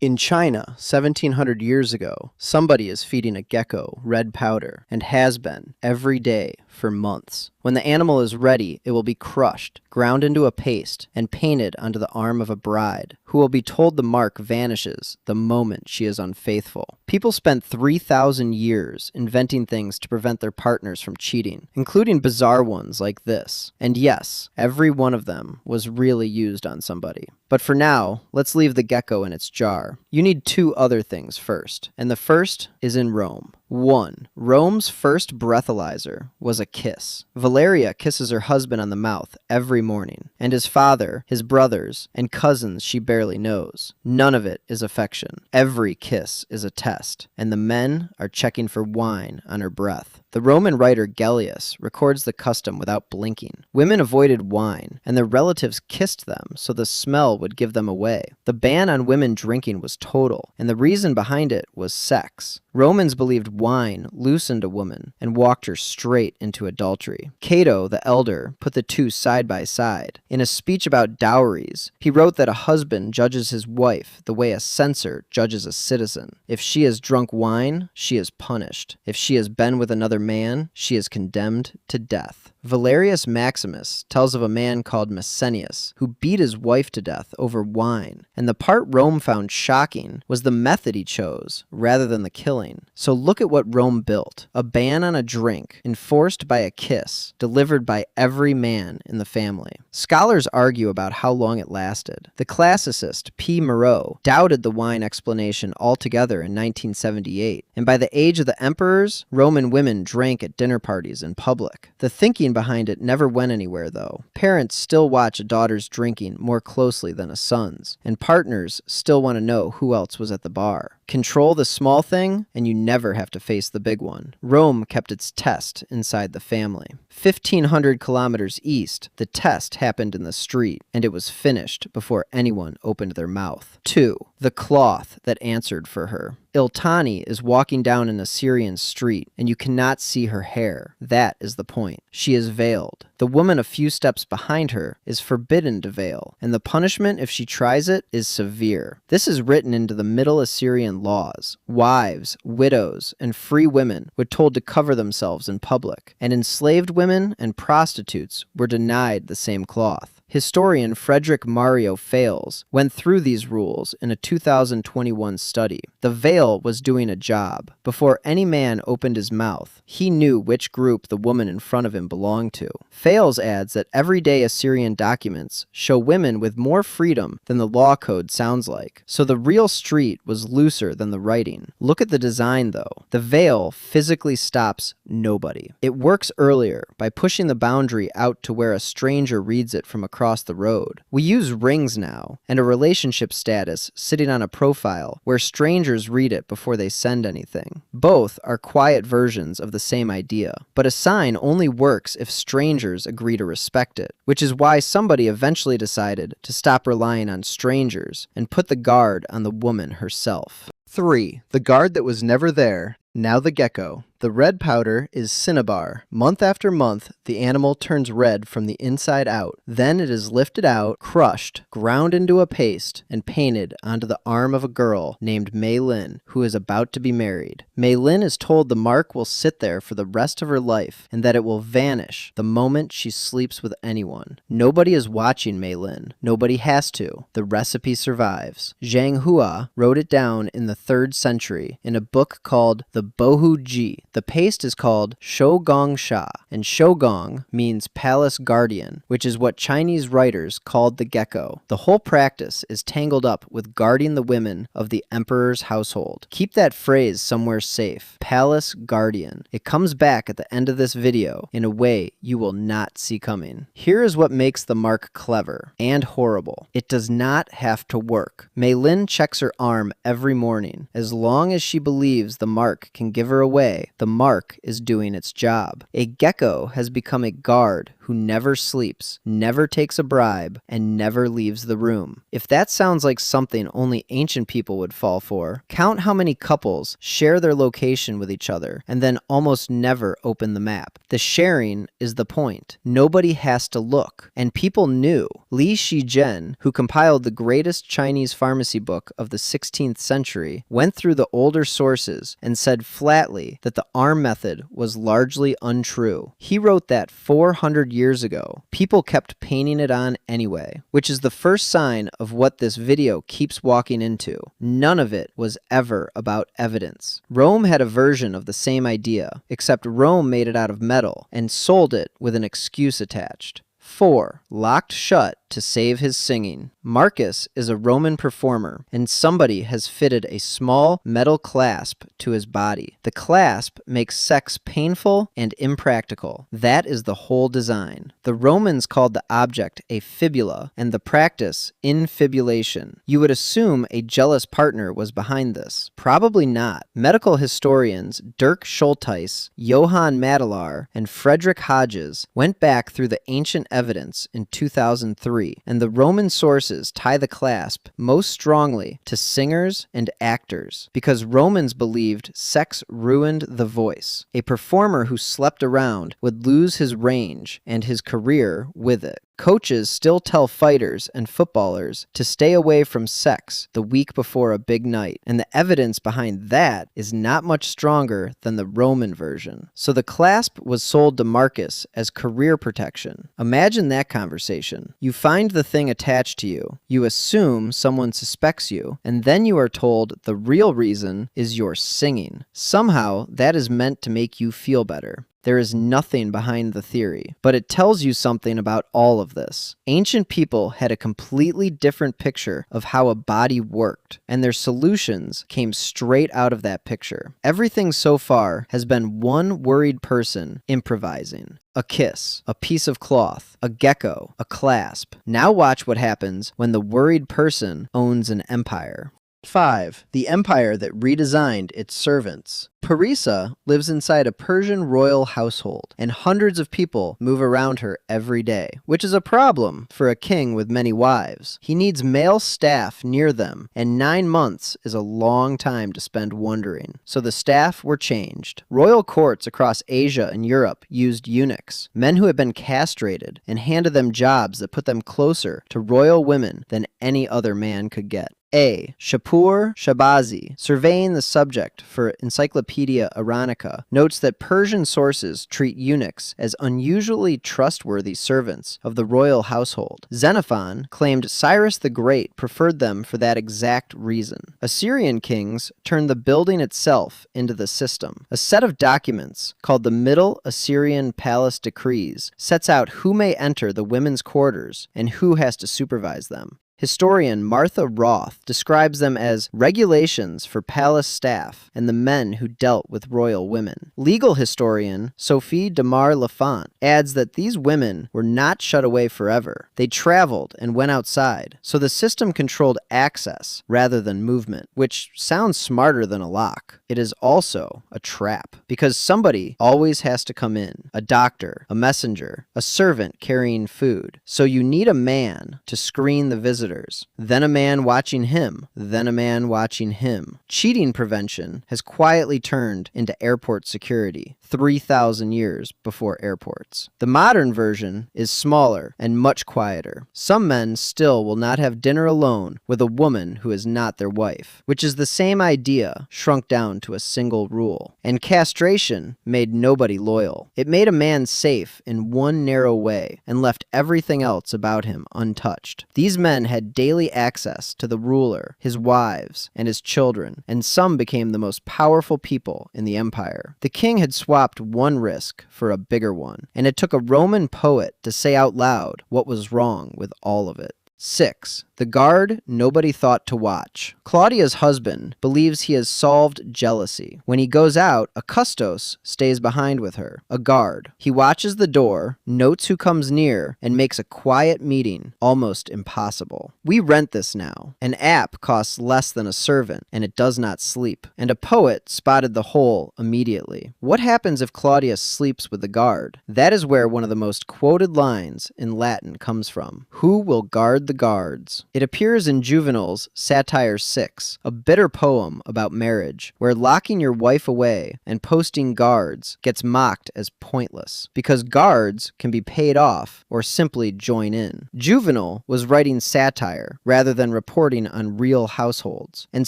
In China, 1700 years ago, somebody is feeding a gecko red powder and has been every day for months. When the animal is ready, it will be crushed, ground into a paste, and painted onto the arm of a bride, who will be told the mark vanishes the moment she is unfaithful. People spent 3,000 years inventing things to prevent their partners from cheating, including bizarre ones like this. And yes, every one of them was really used on somebody. But for now, let's leave the gecko in its jar. You need two other things first, and the first is in Rome. 1. Rome's first breathalyzer was a kiss. Valeria kisses her husband on the mouth every morning, and his father, his brothers, and cousins she barely knows. None of it is affection. Every kiss is a test, and the men are checking for wine on her breath. The Roman writer Gellius records the custom without blinking. Women avoided wine, and their relatives kissed them so the smell would give them away. The ban on women drinking was total, and the reason behind it was sex. Romans believed wine loosened a woman and walked her straight into adultery. Cato, the elder, put the two side by side. In a speech about dowries, he wrote that a husband judges his wife the way a censor judges a citizen. If she has drunk wine, she is punished. If she has been with another man, she is condemned to death. Valerius Maximus tells of a man called Messenius who beat his wife to death over wine, and the part Rome found shocking was the method he chose rather than the killing. So look at what Rome built: a ban on a drink enforced by a kiss delivered by every man in the family. Scholars argue about how long it lasted. The classicist P. Moreau doubted the wine explanation altogether in 1978, and by the age of the emperors, Roman women drank at dinner parties in public. The thinking behind it never went anywhere, though. Parents still watch a daughter's drinking more closely than a son's, and partners still want to know who else was at the bar. Control the small thing, and you never have to face the big one. Rome kept its test inside the family. 1,500 kilometers east, the test happened in the street, and it was finished before anyone opened their mouth. 2. The cloth that answered for her. Iltani is walking down an Assyrian street, and you cannot see her hair. That is the point. She is veiled. The woman a few steps behind her is forbidden to veil, and the punishment if she tries it is severe. This is written into the Middle Assyrian laws. Wives, widows, and free women were told to cover themselves in public, and enslaved women and prostitutes were denied the same cloth. Historian Frederick Mario Fales went through these rules in a 2021 study. The veil was doing a job. Before any man opened his mouth, he knew which group the woman in front of him belonged to. Fales adds that everyday Assyrian documents show women with more freedom than the law code sounds like, so the real street was looser than the writing. Look at the design, though. The veil physically stops nobody. It works earlier by pushing the boundary out to where a stranger reads it from across the road. We use rings now, and a relationship status sitting on a profile where strangers read it before they send anything. Both are quiet versions of the same idea, but a sign only works if strangers agree to respect it, which is why somebody eventually decided to stop relying on strangers and put the guard on the woman herself. 3. The guard that was never there, now the gecko. The red powder is cinnabar. Month after month, the animal turns red from the inside out. Then it is lifted out, crushed, ground into a paste, and painted onto the arm of a girl named Mei Lin, who is about to be married. Mei Lin is told the mark will sit there for the rest of her life, and that it will vanish the moment she sleeps with anyone. Nobody is watching Mei Lin. Nobody has to. The recipe survives. Zhang Hua wrote it down in the 3rd century in a book called the Bohu Ji. The paste is called Shougong Sha, and Shougong means palace guardian, which is what Chinese writers called the gecko. The whole practice is tangled up with guarding the women of the emperor's household. Keep that phrase somewhere safe. Palace guardian. It comes back at the end of this video in a way you will not see coming. Here is what makes the mark clever and horrible. It does not have to work. Mei Lin checks her arm every morning. As long as she believes the mark can give her away, the mark is doing its job. A gecko has become a guard who who never sleeps, never takes a bribe, and never leaves the room. If that sounds like something only ancient people would fall for, count how many couples share their location with each other and then almost never open the map. The sharing is the point. Nobody has to look. And people knew. Li Shizhen, who compiled the greatest Chinese pharmacy book of the 16th century, went through the older sources and said flatly that the arm method was largely untrue. He wrote that 400 years ago. People kept painting it on anyway, which is the first sign of what this video keeps walking into. None of it was ever about evidence. Rome had a version of the same idea, except Rome made it out of metal and sold it with an excuse attached. 4. Locked shut to save his singing. Marcus is a Roman performer, and somebody has fitted a small metal clasp to his body. The clasp makes sex painful and impractical. That is the whole design. The Romans called the object a fibula, and the practice infibulation. You would assume a jealous partner was behind this. Probably not. Medical historians Dirk Schultheis, Johann Madalar, and Frederick Hodges went back through the ancient evidence in 2003, and the Roman sources tie the clasp most strongly to singers and actors, because Romans believed sex ruined the voice. A performer who slept around would lose his range and his career with it. Coaches still tell fighters and footballers to stay away from sex the week before a big night, and the evidence behind that is not much stronger than the Roman version. So the clasp was sold to Marcus as career protection. Imagine that conversation. You find the thing attached to you, you assume someone suspects you, and then you are told the real reason is your singing. Somehow that is meant to make you feel better. There is nothing behind the theory, but it tells you something about all of this. Ancient people had a completely different picture of how a body worked, and their solutions came straight out of that picture. Everything so far has been one worried person improvising. A kiss, a piece of cloth, a gecko, a clasp. Now watch what happens when the worried person owns an empire. 5. The empire that redesigned its servants. Parisa lives inside a Persian royal household, and hundreds of people move around her every day, which is a problem for a king with many wives. He needs male staff near them, and 9 months is a long time to spend wondering. So the staff were changed. Royal courts across Asia and Europe used eunuchs, men who had been castrated, and handed them jobs that put them closer to royal women than any other man could get. A. Shapur Shabazi, surveying the subject for Encyclopedia Iranica, notes that Persian sources treat eunuchs as unusually trustworthy servants of the royal household. Xenophon claimed Cyrus the Great preferred them for that exact reason. Assyrian kings turned the building itself into the system. A set of documents called the Middle Assyrian Palace Decrees sets out who may enter the women's quarters and who has to supervise them. Historian Martha Roth describes them as regulations for palace staff and the men who dealt with royal women. Legal historian Sophie de Mar-Lafont adds that these women were not shut away forever. They traveled and went outside, so the system controlled access rather than movement, which sounds smarter than a lock. It is also a trap, because somebody always has to come in. A doctor, a messenger, a servant carrying food. So you need a man to screen the visitors. Then a man watching him, then a man watching him. Cheating prevention has quietly turned into airport security 3,000 years before airports. The modern version is smaller and much quieter. Some men still will not have dinner alone with a woman who is not their wife, which is the same idea shrunk down to a single rule. And castration made nobody loyal. It made a man safe in one narrow way and left everything else about him untouched. These men had daily access to the ruler, his wives, and his children, and some became the most powerful people in the empire. The king had swapped one risk for a bigger one, and it took a Roman poet to say out loud what was wrong with all of it. 6. The guard nobody thought to watch. Claudia's husband believes he has solved jealousy. When he goes out, a custos stays behind with her, a guard. He watches the door, notes who comes near, and makes a quiet meeting almost impossible. We rent this now. An app costs less than a servant, and it does not sleep. And a poet spotted the hole immediately. What happens if Claudia sleeps with the guard? That is where one of the most quoted lines in Latin comes from. Who will guard the guards? It appears in Juvenal's Satire 6, a bitter poem about marriage, where locking your wife away and posting guards gets mocked as pointless, because guards can be paid off or simply join in. Juvenal was writing satire rather than reporting on real households, and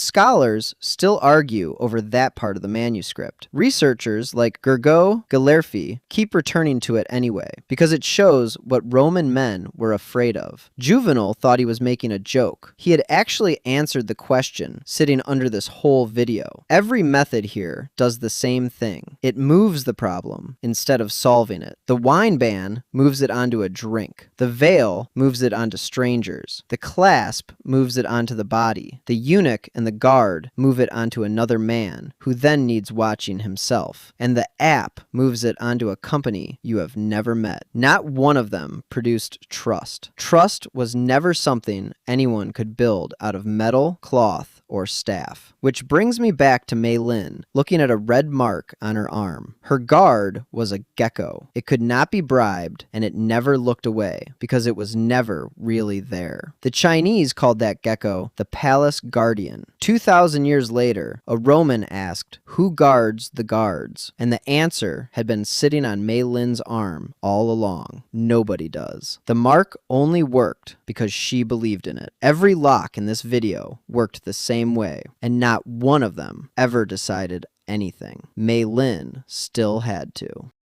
scholars still argue over that part of the manuscript. Researchers like Gergo Galerfi keep returning to it anyway, because it shows what Roman men were afraid of. Juvenal thought he was making a joke. He had actually answered the question sitting under this whole video. Every method here does the same thing. It moves the problem instead of solving it. The wine ban moves it onto a drink. The veil moves it onto strangers. The clasp moves it onto the body. The eunuch and the guard move it onto another man who then needs watching himself. And the app moves it onto a company you have never met. Not one of them produced trust. Trust was never something anyone could build out of metal, cloth, or staff. Which brings me back to Mei Lin, looking at a red mark on her arm. Her guard was a gecko. It could not be bribed, and it never looked away, because it was never really there. The Chinese called that gecko the palace guardian. 2,000 years later, a Roman asked, who guards the guards? And the answer had been sitting on Mei Lin's arm all along. Nobody does. The mark only worked because she believed in it. Every lock in this video worked the same way, and not one of them ever decided anything. Mei Lin still had to.